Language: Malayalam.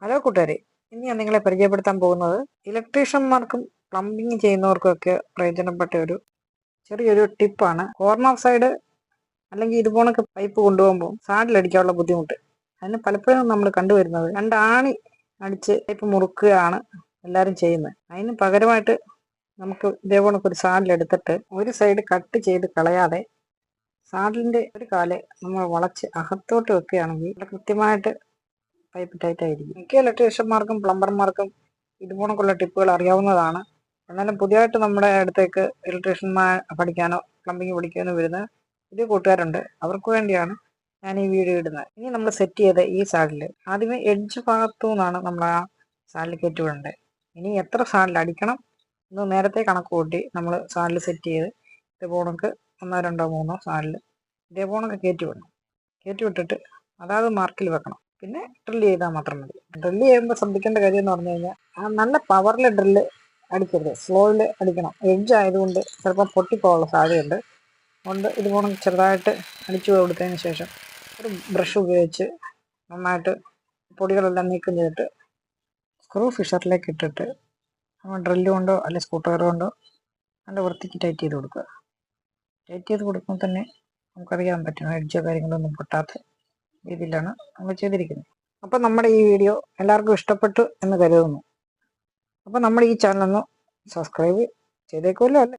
ഹലോ കൂട്ടുകാരെ, ഇനി ഞാൻ നിങ്ങളെ പരിചയപ്പെടുത്താൻ പോകുന്നത് ഇലക്ട്രീഷ്യന്മാർക്കും പ്ലംബിംഗ് ചെയ്യുന്നവർക്കൊക്കെ പ്രയോജനപ്പെട്ട ഒരു ചെറിയൊരു ടിപ്പാണ്. കോർണർ സൈഡ് അല്ലെങ്കിൽ ഇതുപോലൊക്കെ പൈപ്പ് കൊണ്ടുപോകുമ്പോൾ സാഡിലടിക്കാനുള്ള ബുദ്ധിമുട്ട്. അതിന് പലപ്പോഴും നമ്മൾ കണ്ടുവരുന്നത് രണ്ടാണി അടിച്ച് പൈപ്പ് മുറുക്കുകയാണ് എല്ലാവരും ചെയ്യുന്നത്. അതിന് പകരമായിട്ട് നമുക്ക് ഇതേപോലൊക്കെ ഒരു സാഡിലെടുത്തിട്ട് ഒരു സൈഡ് കട്ട് ചെയ്ത് കളയാതെ സാഡിലിൻ്റെ ഒരു കാല് നമ്മൾ വളച്ച് അകത്തോട്ട് വെക്കുകയാണെങ്കിൽ കൃത്യമായിട്ട് പൈപ്പ് ടൈറ്റ് ആയിരിക്കും. മിക്ക ഇലക്ട്രീഷ്യന്മാർക്കും പ്ലംബർമാർക്കും ഇതുപോലുള്ള ടിപ്പുകൾ അറിയാവുന്നതാണ്. എന്നാലും പുതിയതായിട്ട് നമ്മുടെ അടുത്തേക്ക് ഇലക്ട്രീഷ്യന്മാർ പഠിക്കാനോ പ്ലംബിംഗ് പഠിക്കാനോ വരുന്ന പുതിയ കൂട്ടുകാരുണ്ട്. അവർക്ക് വേണ്ടിയാണ് ഞാൻ ഈ വീഡിയോ ഇടുന്നത്. ഇനി നമ്മൾ സെറ്റ് ചെയ്ത ഈ സാഡിൽ ആദ്യമേ എഡ്ജ് ഭാഗത്തു നിന്നാണ് നമ്മൾ ആ സാഡിൽ കയറ്റി വിടേണ്ടത്. ഇനി എത്ര സാഡിൽ അടിക്കണം എന്ന് നേരത്തെ കണക്ക് കൂട്ടി നമ്മൾ സാഡിൽ സെറ്റ് ചെയ്ത് ഇതേപോണക്ക് 1 2 3 സാഡിൽ ഇതേപോണക്ക് കയറ്റി വിടണം. കയറ്റി വിട്ടിട്ട് അതാത് മാർക്കിൽ വെക്കണം. പിന്നെ ഡ്രില്ല് ചെയ്താൽ മാത്രം മതി. ഡ്രില്ല് ചെയ്യുമ്പോൾ ശ്രദ്ധിക്കേണ്ട കാര്യം എന്ന് പറഞ്ഞു കഴിഞ്ഞാൽ നല്ല പവറിൽ ഡ്രില്ല് അടിക്കരുത്, സ്ലോയിൽ അടിക്കണം. എഡ്ജ് ആയതുകൊണ്ട് ചിലപ്പോൾ പൊട്ടിപ്പോകാനുള്ള സാധ്യതയുണ്ട്. അതുകൊണ്ട് ഇതുപോലെ ചെറുതായിട്ട് അടിച്ചു കൊടുത്തതിന് ശേഷം ഒരു ബ്രഷ് ഉപയോഗിച്ച് നന്നായിട്ട് പൊടികളെല്ലാം നീക്കം ചെയ്തിട്ട് സ്ക്രൂ ഫിഷറിലേക്ക് ഇട്ടിട്ട് നമ്മൾ ഡ്രില്ല് കൊണ്ടോ അല്ലെങ്കിൽ സ്ക്രൂ ഡ്രൈവർ കൊണ്ടോ നല്ല വൃത്തിക്ക് ടൈറ്റ് ചെയ്ത് കൊടുക്കുക. ടൈറ്റ് ചെയ്ത് കൊടുക്കുമ്പോൾ തന്നെ നമുക്കറിയാൻ പറ്റും എഡ്ജോ കാര്യങ്ങളൊന്നും പൊട്ടാത്ത രീതിയിലാണ് നമ്മൾ ചെയ്തിരിക്കുന്നത്. അപ്പോൾ നമ്മുടെ ഈ വീഡിയോ എല്ലാവർക്കും ഇഷ്ടപ്പെട്ടു എന്ന് കരുതുന്നു. അപ്പോൾ നമ്മുടെ ഈ ചാനൽ ഒന്ന് സബ്സ്ക്രൈബ് ചെയ്തേക്കുമല്ലോ അല്ലേ?